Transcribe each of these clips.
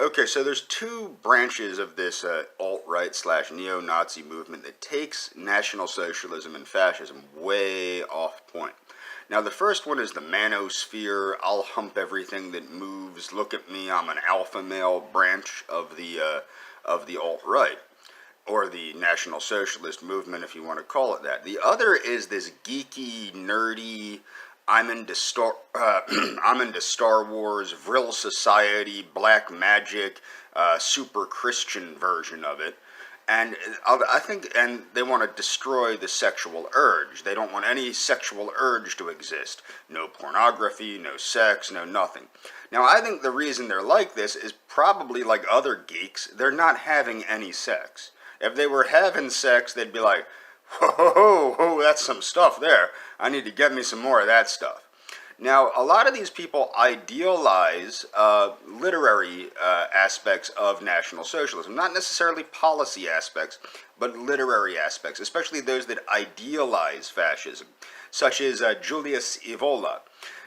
Okay, so there's two branches of this alt-right slash neo-Nazi movement that takes National Socialism and fascism way off point. Now, the first one is the manosphere, I'll hump everything that moves, look at me, I'm an alpha male branch of the alt-right, or the National Socialist movement, if you want to call it that. The other is this geeky, nerdy, I'm into Star Wars, Vril Society, Black Magic, super Christian version of it. And I think, and they want to destroy the sexual urge. They don't want any sexual urge to exist. No pornography, no sex, no nothing. Now, I think the reason they're like this is probably like other geeks. They're not having any sex. If they were having sex, they'd be like, whoa, that's some stuff there. I need to get me some more of that stuff. Now, a lot of these people idealize literary aspects of National Socialism, not necessarily policy aspects, but literary aspects, especially those that idealize fascism, such as Julius Evola.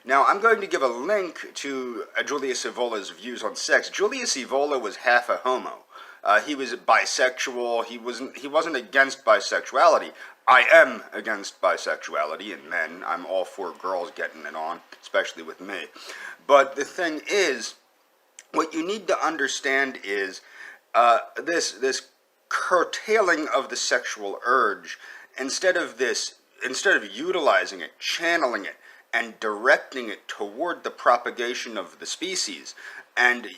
Now, I'm going to give a link to Julius Evola's views on sex. Julius Evola was half a homo. He was bisexual. He wasn't against bisexuality. I am against bisexuality in men. I'm all for girls getting it on, especially with me. But the thing is, what you need to understand is this curtailing of the sexual urge. Instead of utilizing it, channeling it, and directing it toward the propagation of the species, and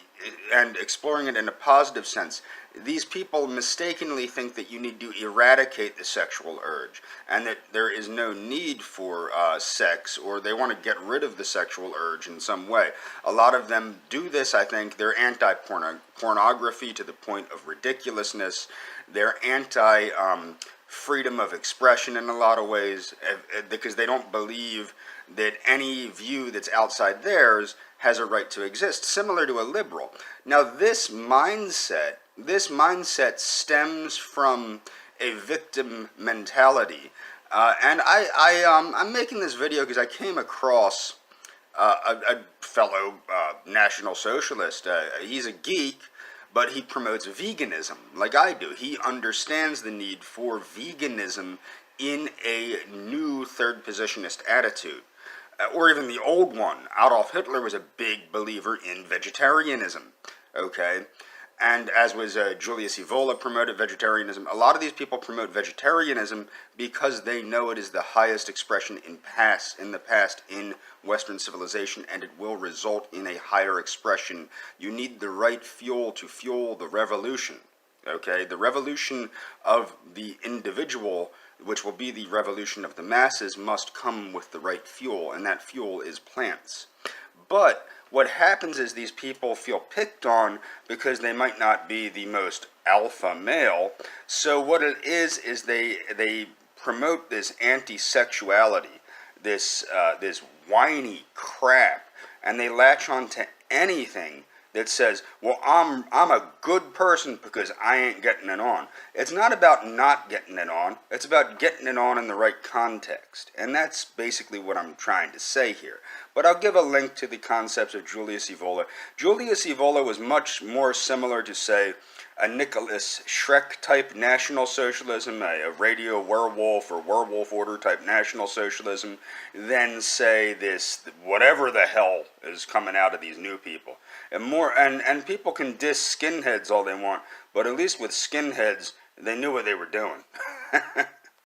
exploring it in a positive sense, these people mistakenly think that you need to eradicate the sexual urge, and that there is no need for sex, or they want to get rid of the sexual urge in some way. A lot of them do this, I think. They're anti-pornography to the point of ridiculousness. They're anti-freedom of expression in a lot of ways, because they don't believe that any view that's outside theirs has a right to exist, similar to a liberal. Now, this mindset stems from a victim mentality, and I'm making this video because I came across a fellow National Socialist. He's a geek, but he promotes veganism like I do. He understands the need for veganism in a new third positionist attitude. Or even the old one. Adolf Hitler was a big believer in vegetarianism, okay? And as was Julius Evola promoted vegetarianism. A lot of these people promote vegetarianism because they know it is the highest expression in the past in Western civilization, and it will result in a higher expression. You need the right fuel to fuel the revolution, okay? The revolution of the individual, which will be the revolution of the masses, must come with the right fuel, and that fuel is plants. But what happens is these people feel picked on because they might not be the most alpha male. So what it is they promote this anti-sexuality, this whiny crap, and they latch on to anything that says, well, I'm a good person because I ain't getting it on. It's not about not getting it on. It's about getting it on in the right context. And that's basically what I'm trying to say here. But I'll give a link to the concepts of Julius Evola. Julius Evola was much more similar to, say, a Nicholas Schreck-type National Socialism, a Radio Werewolf or Werewolf Order type National Socialism, than, say, this, whatever the hell is coming out of these new people. And people can diss skinheads all they want, but at least with skinheads, they knew what they were doing.